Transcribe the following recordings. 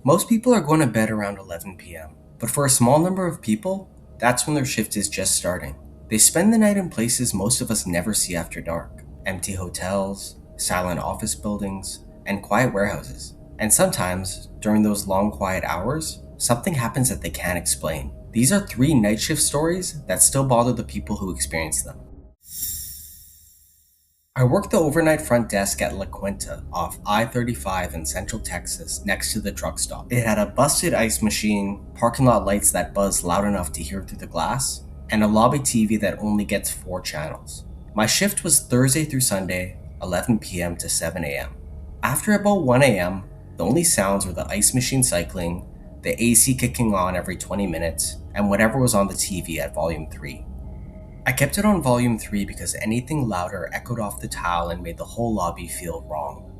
Most people are going to bed around 11 p.m., but for a small number of people, that's when their shift is just starting. They spend the night in places most of us never see after dark: empty hotels, silent office buildings, and quiet warehouses. And sometimes, during those long quiet hours, something happens that they can't explain. These are three night shift stories that still bother the people who experience them. I worked the overnight front desk at La Quinta off I-35 in Central Texas next to the truck stop. It had a busted ice machine, parking lot lights that buzz loud enough to hear through the glass, and a lobby TV that only gets 4 channels. My shift was Thursday through Sunday, 11 p.m. to 7 a.m. After about 1 a.m., the only sounds were the ice machine cycling, the AC kicking on every 20 minutes, and whatever was on the TV at volume 3. I kept it on volume 3 because anything louder echoed off the tile and made the whole lobby feel wrong.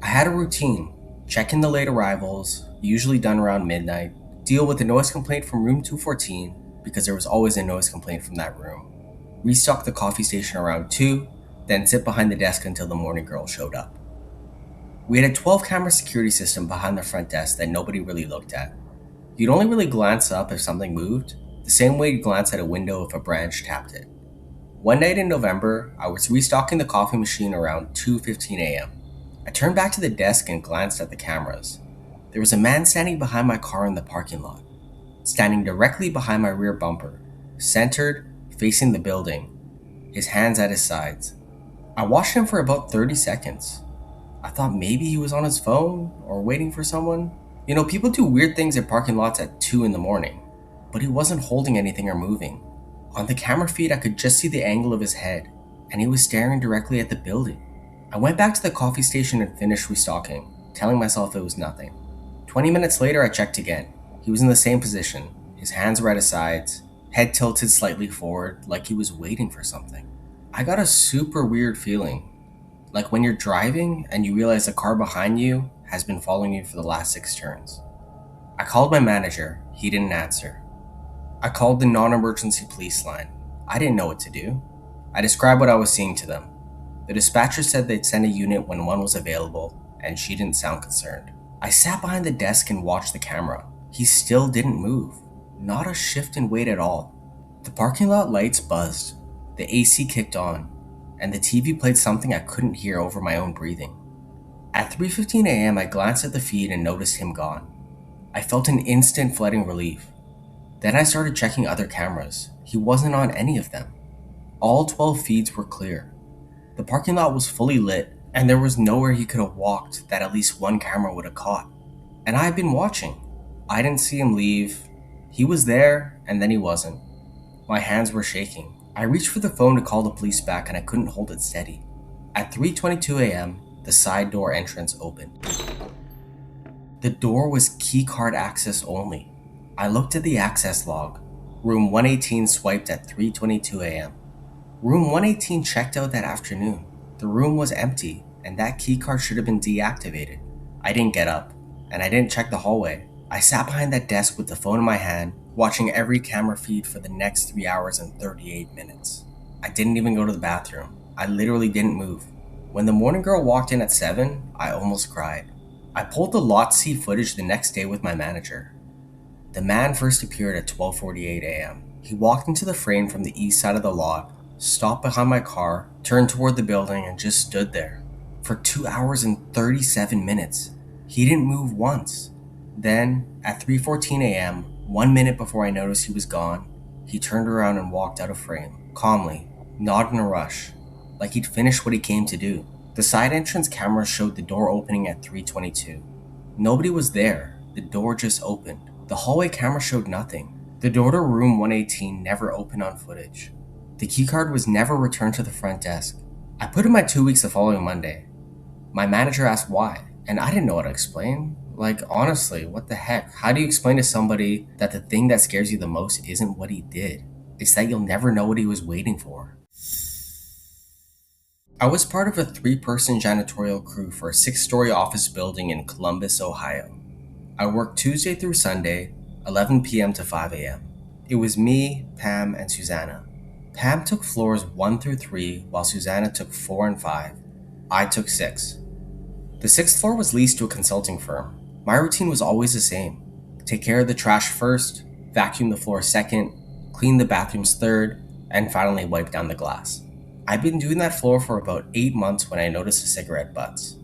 I had a routine: check in the late arrivals, usually done around midnight, deal with a noise complaint from room 214 because there was always a noise complaint from that room, restock the coffee station around 2, then sit behind the desk until the morning girl showed up. We had a 12 camera security system behind the front desk that nobody really looked at. You'd only really glance up if something moved, the same way you'd glance at a window if a branch tapped it. One night in November, I was restocking the coffee machine around 2:15 a.m. I turned back to the desk and glanced at the cameras. There was a man standing behind my car in the parking lot, standing directly behind my rear bumper, centered, facing the building, his hands at his sides. I watched him for about 30 seconds. I thought maybe he was on his phone or waiting for someone. People do weird things at parking lots at 2 in the morning, but he wasn't holding anything or moving. On the camera feed, I could just see the angle of his head, and he was staring directly at the building. I went back to the coffee station and finished restocking, telling myself it was nothing. 20 minutes later, I checked again. He was in the same position. His hands were at his sides, head tilted slightly forward, like he was waiting for something. I got a super weird feeling, like when you're driving and you realize the car behind you has been following you for the last 6 turns. I called my manager. He didn't answer. I called the non-emergency police line. I didn't know what to do. I described what I was seeing to them. The dispatcher said they'd send a unit when one was available, and she didn't sound concerned. I sat behind the desk and watched the camera. He still didn't move. Not a shift in weight at all. The parking lot lights buzzed. The AC kicked on, and the TV played something I couldn't hear over my own breathing. At 3:15 a.m., I glanced at the feed and noticed him gone. I felt an instant flooding relief. Then I started checking other cameras. He wasn't on any of them. All 12 feeds were clear. The parking lot was fully lit, and there was nowhere he could have walked that at least one camera would have caught. And I had been watching. I didn't see him leave. He was there, and then he wasn't. My hands were shaking. I reached for the phone to call the police back, and I couldn't hold it steady. At 3:22 a.m., the side door entrance opened. The door was keycard access only. I looked at the access log. Room 118 swiped at 3:22 a.m. Room 118 checked out that afternoon. The room was empty, and that keycard should have been deactivated. I didn't get up, and I didn't check the hallway. I sat behind that desk with the phone in my hand, watching every camera feed for the next 3 hours and 38 minutes. I didn't even go to the bathroom. I literally didn't move. When the morning girl walked in at 7, I almost cried. I pulled the Lot C footage the next day with my manager. The man first appeared at 12:48 a.m. He walked into the frame from the east side of the lot, stopped behind my car, turned toward the building, and just stood there. For 2 hours and 37 minutes. He didn't move once. Then, at 3:14 a.m., 1 minute before I noticed he was gone, he turned around and walked out of frame, calmly, not in a rush, like he'd finished what he came to do. The side entrance camera showed the door opening at 3:22. Nobody was there. The door just opened. The hallway camera showed nothing. The door to room 118 never opened on footage. The keycard was never returned to the front desk. I put in my 2 weeks the following Monday. My manager asked why, and I didn't know what to explain. Like, honestly, what the heck? How do you explain to somebody that the thing that scares you the most isn't what he did? It's that you'll never know what he was waiting for. I was part of a 3-person janitorial crew for a 6-story office building in Columbus, Ohio. I worked Tuesday through Sunday, 11 p.m. to 5 a.m. It was me, Pam, and Susanna. Pam took floors 1 through 3, while Susanna took 4 and 5. I took 6. The 6th floor was leased to a consulting firm. My routine was always the same: take care of the trash first, vacuum the floor second, clean the bathrooms third, and finally wipe down the glass. I'd been doing that floor for about 8 months when I noticed the cigarette butts.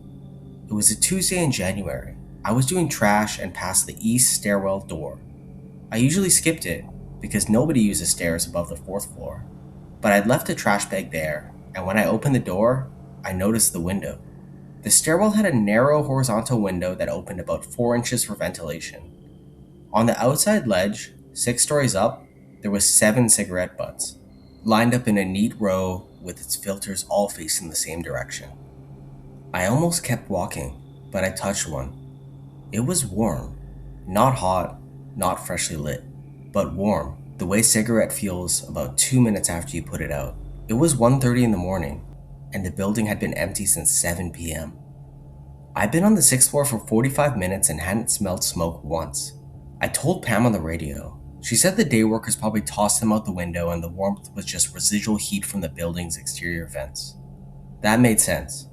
It was a Tuesday in January. I was doing trash and passed the east stairwell door. I usually skipped it because nobody uses stairs above the fourth floor, but I'd left a trash bag there, and when I opened the door, I noticed the window. The stairwell had a narrow horizontal window that opened about 4 inches for ventilation. On the outside ledge, 6 stories up, there was 7 cigarette butts, lined up in a neat row with its filters all facing the same direction. I almost kept walking, but I touched one. It was warm. Not hot, not freshly lit, but warm, the way cigarette feels about 2 minutes after you put it out. It was 1:30 in the morning, and the building had been empty since 7 p.m. I'd been on the 6th floor for 45 minutes and hadn't smelled smoke once. I told Pam on the radio. She said the day workers probably tossed them out the window and the warmth was just residual heat from the building's exterior vents. That made sense,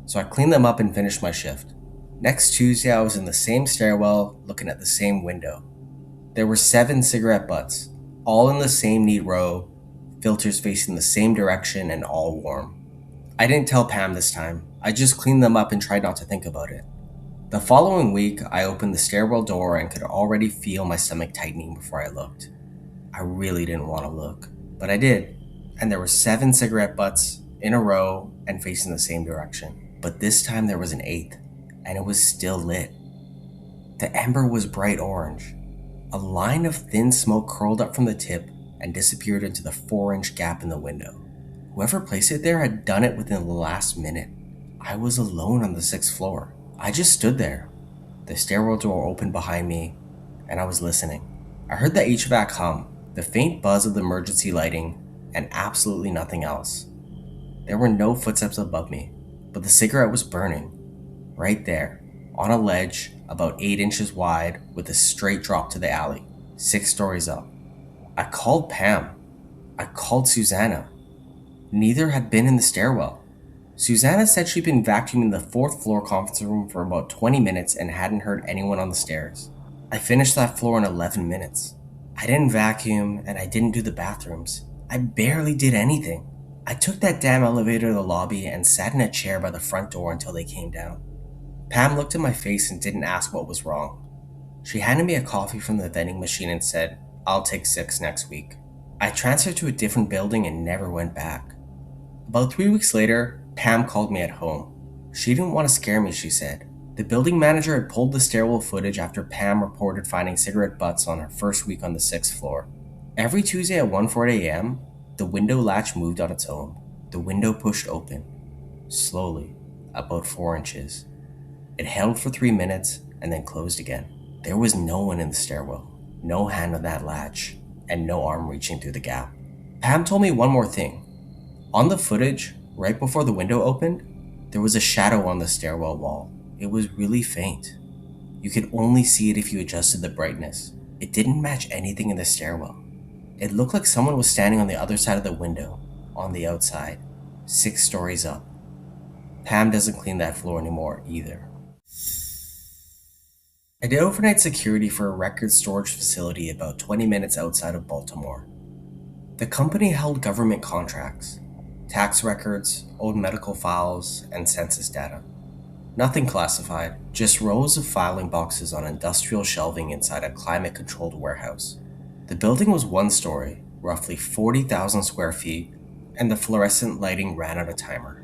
so I cleaned them up and finished my shift. Next Tuesday, I was in the same stairwell, looking at the same window. There were 7 cigarette butts, all in the same neat row, filters facing the same direction and all warm. I didn't tell Pam this time. I just cleaned them up and tried not to think about it. The following week, I opened the stairwell door and could already feel my stomach tightening before I looked. I really didn't want to look, but I did, and there were 7 cigarette butts in a row and facing the same direction. But this time there was an 8th, and it was still lit. The ember was bright orange. A line of thin smoke curled up from the tip and disappeared into the 4-inch gap in the window. Whoever placed it there had done it within the last minute. I was alone on the 6th floor. I just stood there. The stairwell door opened behind me, and I was listening. I heard the HVAC hum, the faint buzz of the emergency lighting, and absolutely nothing else. There were no footsteps above me, but the cigarette was burning, right there, on a ledge about 8 inches wide with a straight drop to the alley, 6 stories up. I called Pam. I called Susanna. Neither had been in the stairwell. Susanna said she'd been vacuuming the 4th floor conference room for about 20 minutes and hadn't heard anyone on the stairs. I finished that floor in 11 minutes. I didn't vacuum and I didn't do the bathrooms. I barely did anything. I took that damn elevator to the lobby and sat in a chair by the front door until they came down. Pam looked at my face and didn't ask what was wrong. She handed me a coffee from the vending machine and said, "I'll take 6 next week." I transferred to a different building and never went back. About 3 weeks later, Pam called me at home. She didn't want to scare me, she said. The building manager had pulled the stairwell footage after Pam reported finding cigarette butts on her first week on the 6th floor. Every Tuesday at 1:40 a.m., the window latch moved on its own. The window pushed open, slowly, about 4 inches. It held for 3 minutes and then closed again. There was no one in the stairwell, no hand on that latch, and no arm reaching through the gap. Pam told me one more thing. On the footage, right before the window opened, there was a shadow on the stairwell wall. It was really faint. You could only see it if you adjusted the brightness. It didn't match anything in the stairwell. It looked like someone was standing on the other side of the window, on the outside, 6 stories up. Pam doesn't clean that floor anymore either. I did overnight security for a record storage facility about 20 minutes outside of Baltimore. The company held government contracts, tax records, old medical files, and census data. Nothing classified, just rows of filing boxes on industrial shelving inside a climate-controlled warehouse. The building was 1 story, roughly 40,000 square feet, and the fluorescent lighting ran on a timer.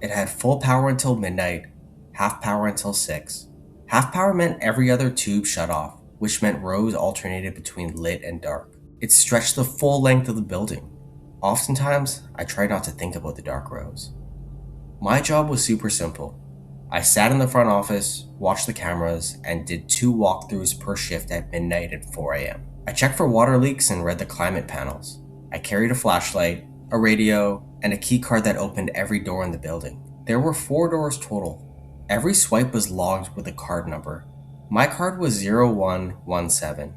It had full power until midnight, half power until 6. Half power meant every other tube shut off, which meant rows alternated between lit and dark. It stretched the full length of the building. Oftentimes, I tried not to think about the dark rows. My job was super simple. I sat in the front office, watched the cameras, and did 2 walkthroughs per shift at midnight and 4 a.m. I checked for water leaks and read the climate panels. I carried a flashlight, a radio, and a key card that opened every door in the building. There were 4 doors total. Every swipe was logged with a card number. My card was 0117,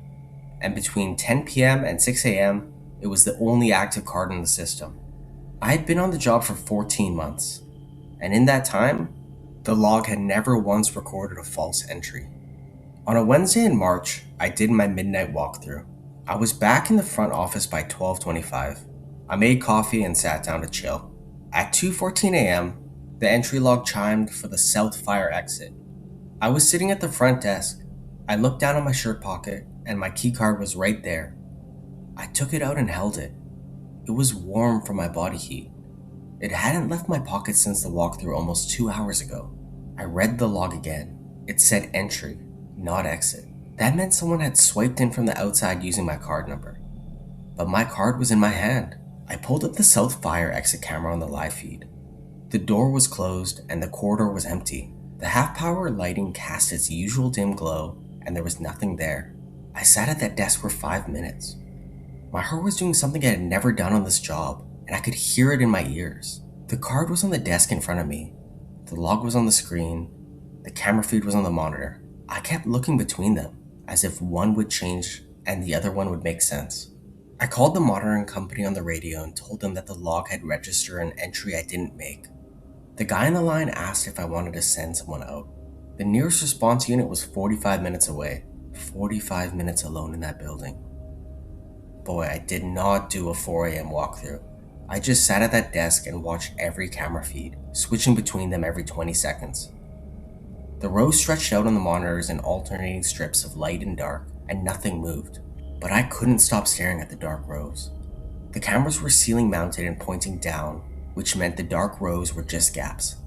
and between 10 p.m. and 6 a.m., it was the only active card in the system. I had been on the job for 14 months, and in that time, the log had never once recorded a false entry. On a Wednesday in March, I did my midnight walkthrough. I was back in the front office by 12:25. I made coffee and sat down to chill. At 2:14 a.m., the entry log chimed for the south fire exit. I was sitting at the front desk. I looked down at my shirt pocket and my keycard was right there. I took it out and held it. It was warm from my body heat. It hadn't left my pocket since the walkthrough almost 2 hours ago. I read the log again. It said entry, not exit. That meant someone had swiped in from the outside using my card number. But my card was in my hand. I pulled up the south fire exit camera on the live feed. The door was closed and the corridor was empty. The half-power lighting cast its usual dim glow and there was nothing there. I sat at that desk for 5 minutes. My heart was doing something I had never done on this job, and I could hear it in my ears. The card was on the desk in front of me. The log was on the screen. The camera feed was on the monitor. I kept looking between them, as if one would change and the other one would make sense. I called the monitoring company on the radio and told them that the log had registered an entry I didn't make. The guy on the line asked if I wanted to send someone out. The nearest response unit was 45 minutes away. 45 minutes alone in that building. Boy, I did not do a 4 a.m. walkthrough. I just sat at that desk and watched every camera feed, switching between them every 20 seconds. The rows stretched out on the monitors in alternating strips of light and dark, and nothing moved. But I couldn't stop staring at the dark rows. The cameras were ceiling mounted and pointing down, which meant the dark rows were just gaps.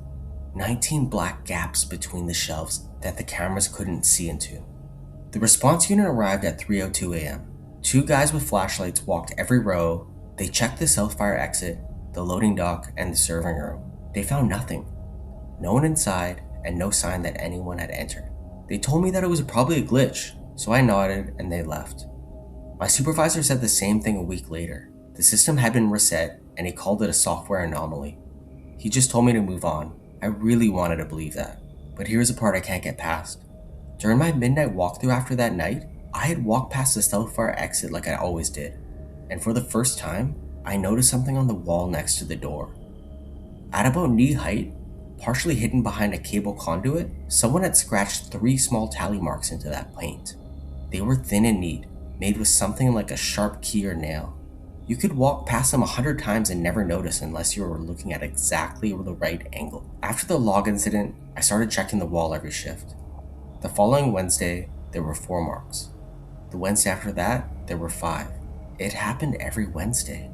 19 black gaps between the shelves that the cameras couldn't see into. The response unit arrived at 3:02 a.m. Two guys with flashlights walked every row. They checked the south fire exit, the loading dock, and the serving room. They found nothing. No one inside, and no sign that anyone had entered. They told me that it was probably a glitch, so I nodded and they left. My supervisor said the same thing a week later. The system had been reset, and he called it a software anomaly. He just told me to move on. I really wanted to believe that. But here's the part I can't get past. During my midnight walkthrough after that night, I had walked past the south fire exit like I always did, and for the first time, I noticed something on the wall next to the door. At about knee height, partially hidden behind a cable conduit, someone had scratched 3 small tally marks into that paint. They were thin and neat, made with something like a sharp key or nail. You could walk past them 100 times and never notice unless you were looking at exactly the right angle. After the log incident, I started checking the wall every shift. The following Wednesday, there were 4 marks. The Wednesday after that, there were 5. It happened every Wednesday.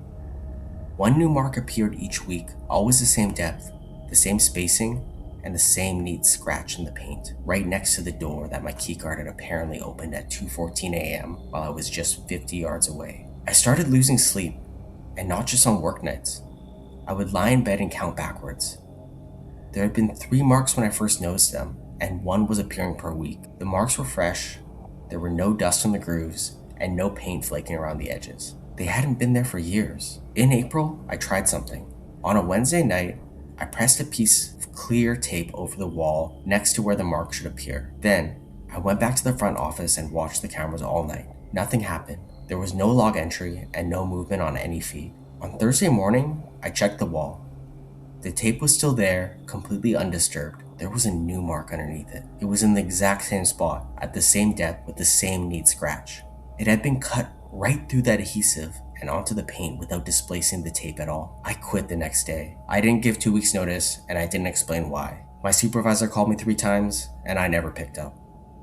1 new mark appeared each week, always the same depth, the same spacing, and the same neat scratch in the paint, right next to the door that my keycard had apparently opened at 2:14 a.m. while I was just 50 yards away. I started losing sleep, and not just on work nights. I would lie in bed and count backwards. There had been 3 marks when I first noticed them, and 1 was appearing per week. The marks were fresh, there were no dust on the grooves, and no paint flaking around the edges. They hadn't been there for years. In April, I tried something. On a Wednesday night, I pressed a piece of clear tape over the wall next to where the mark should appear. Then, I went back to the front office and watched the cameras all night. Nothing happened. There was no log entry and no movement on any feed. On Thursday morning, I checked the wall. The tape was still there, completely undisturbed. There was a new mark underneath it. It was in the exact same spot, at the same depth with the same neat scratch. It had been cut right through that adhesive and onto the paint without displacing the tape at all. I quit the next day. I didn't give 2 weeks notice and I didn't explain why. My supervisor called me 3 times and I never picked up.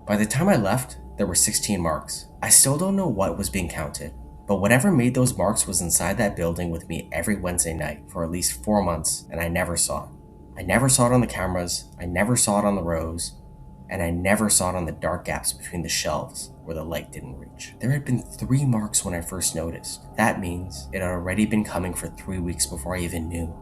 By the time I left, there were 16 marks. I still don't know what was being counted, but whatever made those marks was inside that building with me every Wednesday night for at least 4 months and I never saw it. I never saw it on the cameras, I never saw it on the rows, and I never saw it on the dark gaps between the shelves where the light didn't reach. There had been 3 marks when I first noticed. That means it had already been coming for 3 weeks before I even knew.